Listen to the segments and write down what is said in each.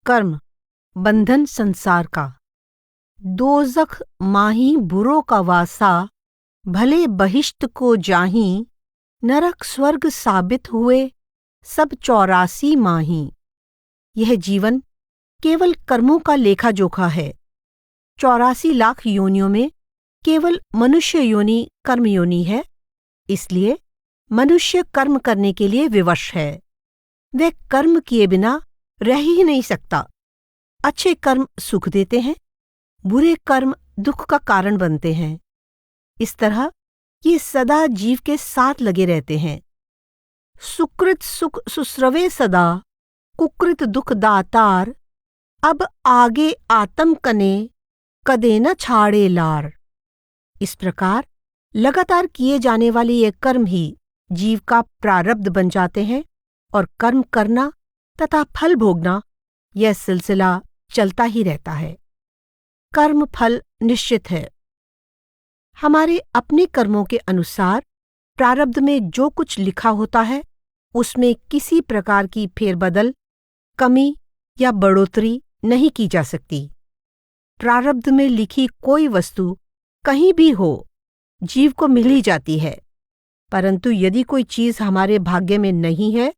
कर्म बंधन संसार का। दोज़ख माही बुरो का वासा, भले बहिश्त को जाही, नरक स्वर्ग साबित हुए सब 84 माही। यह जीवन केवल कर्मों का लेखा जोखा है। 84 लाख योनियों में केवल मनुष्य योनि कर्म योनि है, इसलिए मनुष्य कर्म करने के लिए विवश है। वह कर्म किए बिना रह ही नहीं सकता। अच्छे कर्म सुख देते हैं, बुरे कर्म दुख का कारण बनते हैं। इस तरह ये सदा जीव के साथ लगे रहते हैं। सुकृत सुख सुस्रवे सदा, कुकृत दुख दातार, अब आगे आत्म कने, कदे न छाड़े लार। इस प्रकार लगातार किए जाने वाले ये कर्म ही जीव का प्रारब्ध बन जाते हैं और कर्म करना तथा फल भोगना, यह सिलसिला चलता ही रहता है। कर्म फल निश्चित है। हमारे अपने कर्मों के अनुसार प्रारब्ध में जो कुछ लिखा होता है, उसमें किसी प्रकार की फेरबदल, कमी या बढ़ोतरी नहीं की जा सकती। प्रारब्ध में लिखी कोई वस्तु कहीं भी हो, जीव को मिल ही जाती है। परंतु यदि कोई चीज हमारे भाग्य में नहीं है,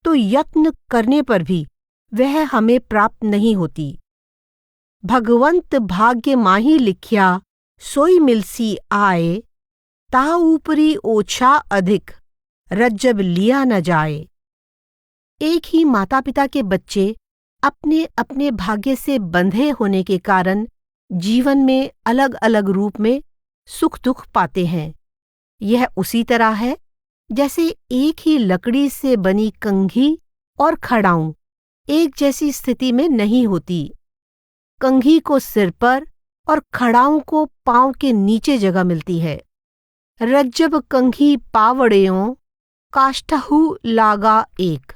तो यत्न करने पर भी वह हमें प्राप्त नहीं होती। भगवंत भाग्य माही लिख्या, सोई मिलसी आए, ता ऊपरी ओछा अधिक, रज्जब लिया न जाए। एक ही माता पिता के बच्चे अपने अपने भाग्य से बंधे होने के कारण जीवन में अलग अलग रूप में सुख दुख पाते हैं। यह उसी तरह है जैसे एक ही लकड़ी से बनी कंघी और खड़ाऊं एक जैसी स्थिति में नहीं होती। कंघी को सिर पर और खड़ाऊं को पांव के नीचे जगह मिलती है। रज्जब कंघी पावड़ेयों, काष्ठहु लागा एक।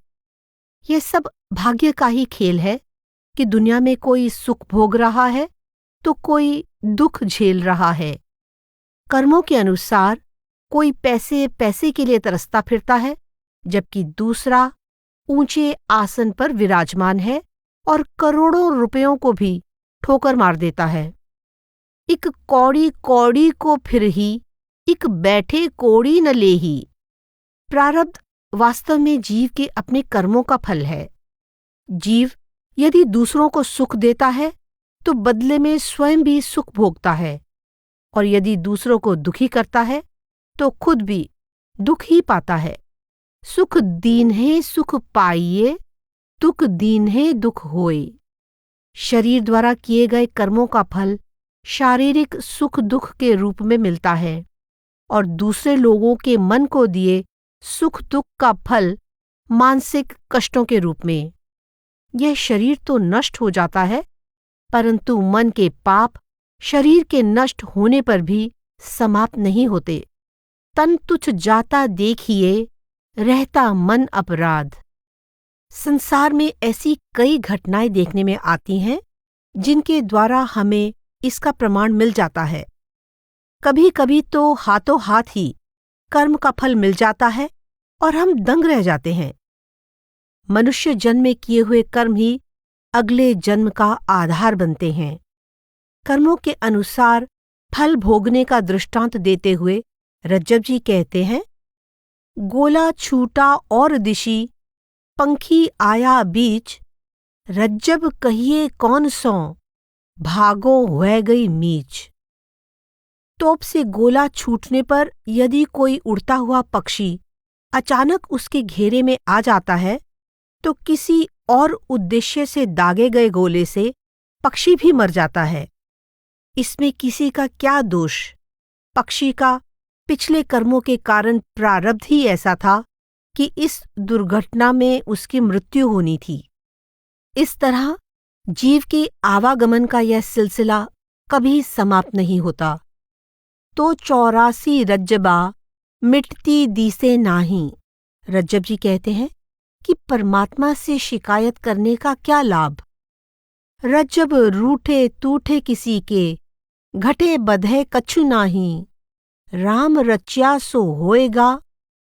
यह सब भाग्य का ही खेल है कि दुनिया में कोई सुख भोग रहा है तो कोई दुख झेल रहा है। कर्मों के अनुसार कोई पैसे पैसे के लिए तरसता फिरता है, जबकि दूसरा ऊंचे आसन पर विराजमान है और करोड़ों रुपयों को भी ठोकर मार देता है। इक कौड़ी कौड़ी को फिर ही, इक बैठे कौड़ी न लेही। प्रारब्ध वास्तव में जीव के अपने कर्मों का फल है। जीव यदि दूसरों को सुख देता है तो बदले में स्वयं भी सुख भोगता है, और यदि दूसरों को दुखी करता है तो खुद भी दुख ही पाता है। सुख दीन्हे सुख पाइये, दुख दीन्हे दुख होए। शरीर द्वारा किए गए कर्मों का फल शारीरिक सुख दुख के रूप में मिलता है, और दूसरे लोगों के मन को दिए सुख दुख का फल मानसिक कष्टों के रूप में। यह शरीर तो नष्ट हो जाता है, परंतु मन के पाप शरीर के नष्ट होने पर भी समाप्त नहीं होते। तन तुच्छ जाता देखिए, रहता मन अपराध। संसार में ऐसी कई घटनाएं देखने में आती हैं जिनके द्वारा हमें इसका प्रमाण मिल जाता है। कभी कभी तो हाथों हाथ ही कर्म का फल मिल जाता है और हम दंग रह जाते हैं। मनुष्य जन्म में किए हुए कर्म ही अगले जन्म का आधार बनते हैं। कर्मों के अनुसार फल भोगने का दृष्टांत देते हुए रज्जब जी कहते हैं, गोला छूटा और दिशी, पंखी आया बीच, रज्जब कहिए कौन सौ, भागो हुए गई मीच। तोप से गोला छूटने पर यदि कोई उड़ता हुआ पक्षी अचानक उसके घेरे में आ जाता है, तो किसी और उद्देश्य से दागे गए गोले से पक्षी भी मर जाता है। इसमें किसी का क्या दोष? पक्षी का पिछले कर्मों के कारण प्रारब्ध ही ऐसा था कि इस दुर्घटना में उसकी मृत्यु होनी थी। इस तरह जीव के आवागमन का यह सिलसिला कभी समाप्त नहीं होता। तो 84 रज्जबा मिटती दीसे नाही। रज्जब जी कहते हैं कि परमात्मा से शिकायत करने का क्या लाभ? रज्जब रूठे तूठे किसी के, घटे बधे कछु नाही। राम रच्या सो होएगा,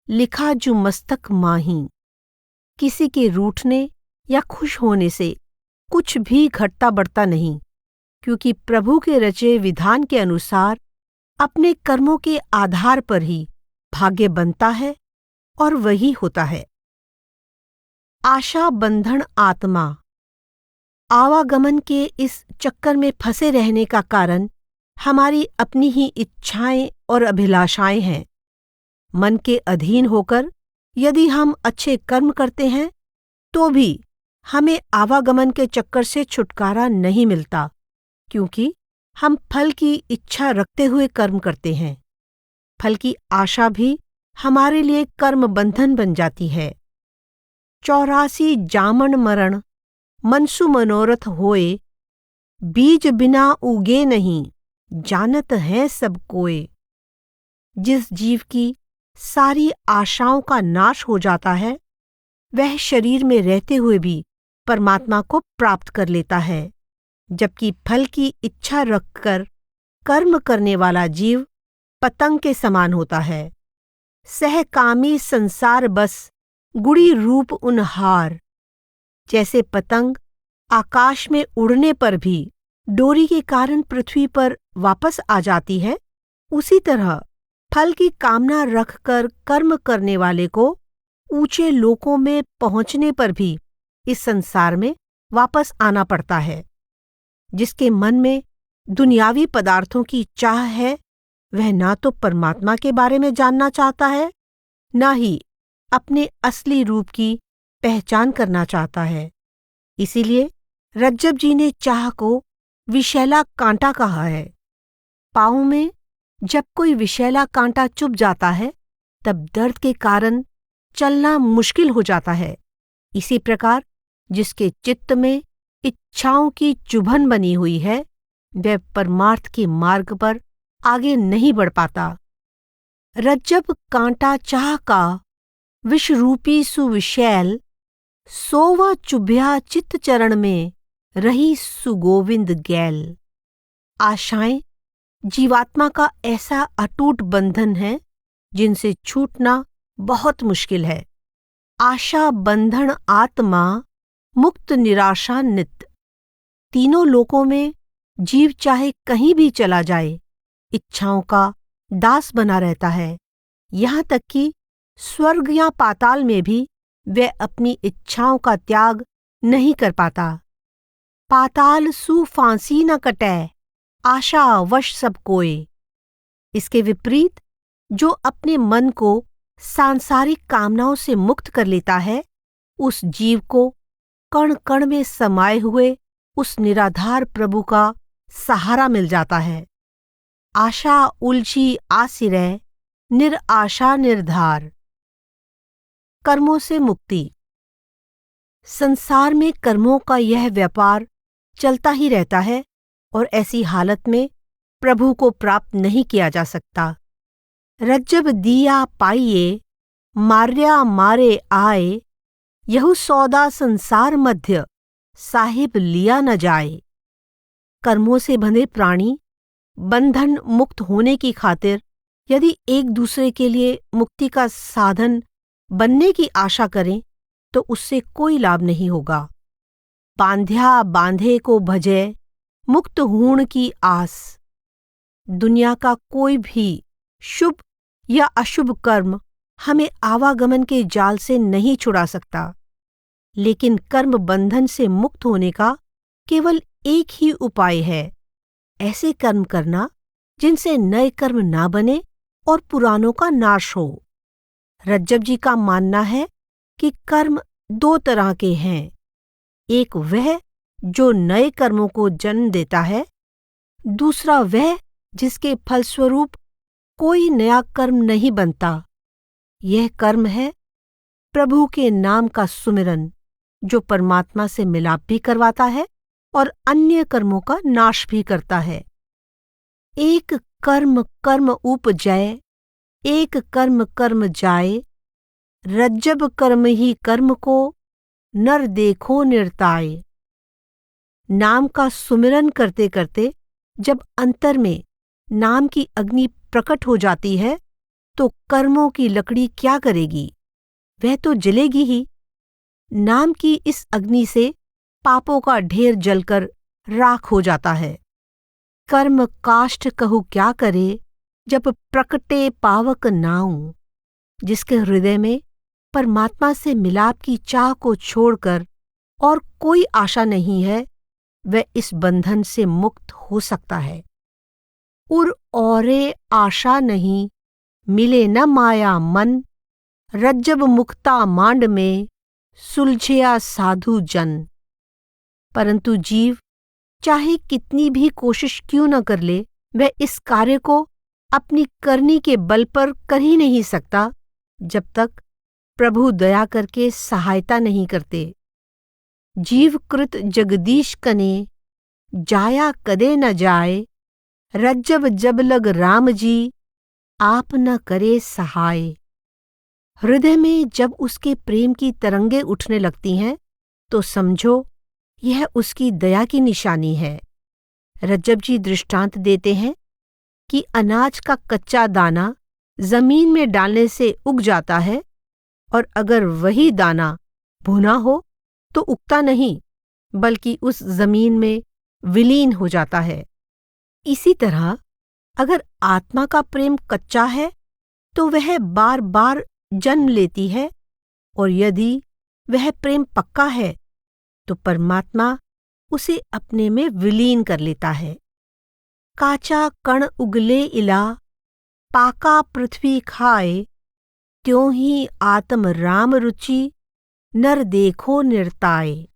लिखा जो मस्तक माही। किसी के रूठने या खुश होने से कुछ भी घटता बढ़ता नहीं, क्योंकि प्रभु के रचे विधान के अनुसार अपने कर्मों के आधार पर ही भाग्य बनता है और वही होता है। आशा बंधन आत्मा। आवागमन के इस चक्कर में फंसे रहने का कारण हमारी अपनी ही इच्छाएं और अभिलाषाएं हैं। मन के अधीन होकर यदि हम अच्छे कर्म करते हैं तो भी हमें आवागमन के चक्कर से छुटकारा नहीं मिलता, क्योंकि हम फल की इच्छा रखते हुए कर्म करते हैं। फल की आशा भी हमारे लिए कर्म बंधन बन जाती है। 84 जामन मरण मनसु मनोरथ होए, बीज बिना उगे नहीं, जानत है सब कोय। जिस जीव की सारी आशाओं का नाश हो जाता है, वह शरीर में रहते हुए भी परमात्मा को प्राप्त कर लेता है, जबकि फल की इच्छा रखकर कर्म करने वाला जीव पतंग के समान होता है। सहकामी संसार बस गुड़ी रूप उनहार। जैसे पतंग आकाश में उड़ने पर भी डोरी के कारण पृथ्वी पर वापस आ जाती है, उसी तरह फल की कामना रखकर कर्म करने वाले को ऊंचे लोकों में पहुंचने पर भी इस संसार में वापस आना पड़ता है। जिसके मन में दुनियावी पदार्थों की चाह है, वह ना तो परमात्मा के बारे में जानना चाहता है, ना ही अपने असली रूप की पहचान करना चाहता है। इसीलिए रज्जब जी ने चाह को विषैला कांटा कहा है। पाँव में जब कोई विषैला कांटा चुभ जाता है, तब दर्द के कारण चलना मुश्किल हो जाता है। इसी प्रकार जिसके चित्त में इच्छाओं की चुभन बनी हुई है, वह परमार्थ के मार्ग पर आगे नहीं बढ़ पाता। रज्जब कांटा चाह का विषरूपी सुविशैल, सोवा चुभ्या चित्त चरण में रही सुगोविंद गैल। आशाएं जीवात्मा का ऐसा अटूट बंधन है जिनसे छूटना बहुत मुश्किल है। आशा बंधन आत्मा, मुक्त निराशा नित्य। तीनों लोकों में जीव चाहे कहीं भी चला जाए, इच्छाओं का दास बना रहता है। यहाँ तक कि स्वर्ग या पाताल में भी वह अपनी इच्छाओं का त्याग नहीं कर पाता। पाताल सु फांसी न कटै, आशा वश सब कोय। इसके विपरीत जो अपने मन को सांसारिक कामनाओं से मुक्त कर लेता है, उस जीव को कण कण में समाये हुए उस निराधार प्रभु का सहारा मिल जाता है। आशा उलझी आसिरै, निराशा निर्धार। कर्मों से मुक्ति। संसार में कर्मों का यह व्यापार चलता ही रहता है और ऐसी हालत में प्रभु को प्राप्त नहीं किया जा सकता। रज्जब दिया पाइये, मार्या मारे आए, यहु सौदा संसार मध्य, साहिब लिया न जाए। कर्मों से बंधे प्राणी बंधन मुक्त होने की खातिर यदि एक दूसरे के लिए मुक्ति का साधन बनने की आशा करें तो उससे कोई लाभ नहीं होगा। बांध्या बांधे को भजै, मुक्त हूण की आस। दुनिया का कोई भी शुभ या अशुभ कर्म हमें आवागमन के जाल से नहीं छुड़ा सकता, लेकिन कर्म बंधन से मुक्त होने का केवल एक ही उपाय है, ऐसे कर्म करना जिनसे नए कर्म ना बने और पुरानों का नाश हो। रज्जब जी का मानना है कि कर्म दो तरह के हैं। एक वह जो नए कर्मों को जन्म देता है, दूसरा वह जिसके फलस्वरूप कोई नया कर्म नहीं बनता। यह कर्म है प्रभु के नाम का सुमिरन, जो परमात्मा से मिलाप भी करवाता है और अन्य कर्मों का नाश भी करता है। एक कर्म कर्म उपजय, एक कर्म कर्म जाए, रज्जब कर्म ही कर्म को, नर देखो निर्ताय। नाम का सुमिरन करते करते जब अंतर में नाम की अग्नि प्रकट हो जाती है, तो कर्मों की लकड़ी क्या करेगी? वह तो जलेगी ही। नाम की इस अग्नि से पापों का ढेर जलकर राख हो जाता है। कर्म काष्ठ कहू क्या करे, जब प्रकटे पावक नाऊं। जिसके हृदय में परमात्मा से मिलाप की चाह को छोड़कर और कोई आशा नहीं है, वह इस बंधन से मुक्त हो सकता है। उर औरे आशा नहीं, मिले न माया मन। रज्जब मुक्ता मांड में, सुलझिया साधु जन। परंतु जीव चाहे कितनी भी कोशिश क्यों न कर ले, वह इस कार्य को अपनी करनी के बल पर कर ही नहीं सकता, जब तक प्रभु दया करके सहायता नहीं करते। जीवकृत जगदीश कने, जाया कदे न जाए। रज्जब जब लग राम जी, आप न करे सहाय। हृदय में जब उसके प्रेम की तरंगे उठने लगती हैं, तो समझो यह उसकी दया की निशानी है। रज्जब जी दृष्टांत देते हैं कि अनाज का कच्चा दाना जमीन में डालने से उग जाता है, और अगर वही दाना भुना हो तो उगता नहीं, बल्कि उस जमीन में विलीन हो जाता है। इसी तरह अगर आत्मा का प्रेम कच्चा है तो वह बार बार जन्म लेती है, और यदि वह प्रेम पक्का है तो परमात्मा उसे अपने में विलीन कर लेता है। काचा कण उगले इला, पाका पृथ्वी खाए। त्यों ही आत्म राम रुचि, नर देखो निरताए।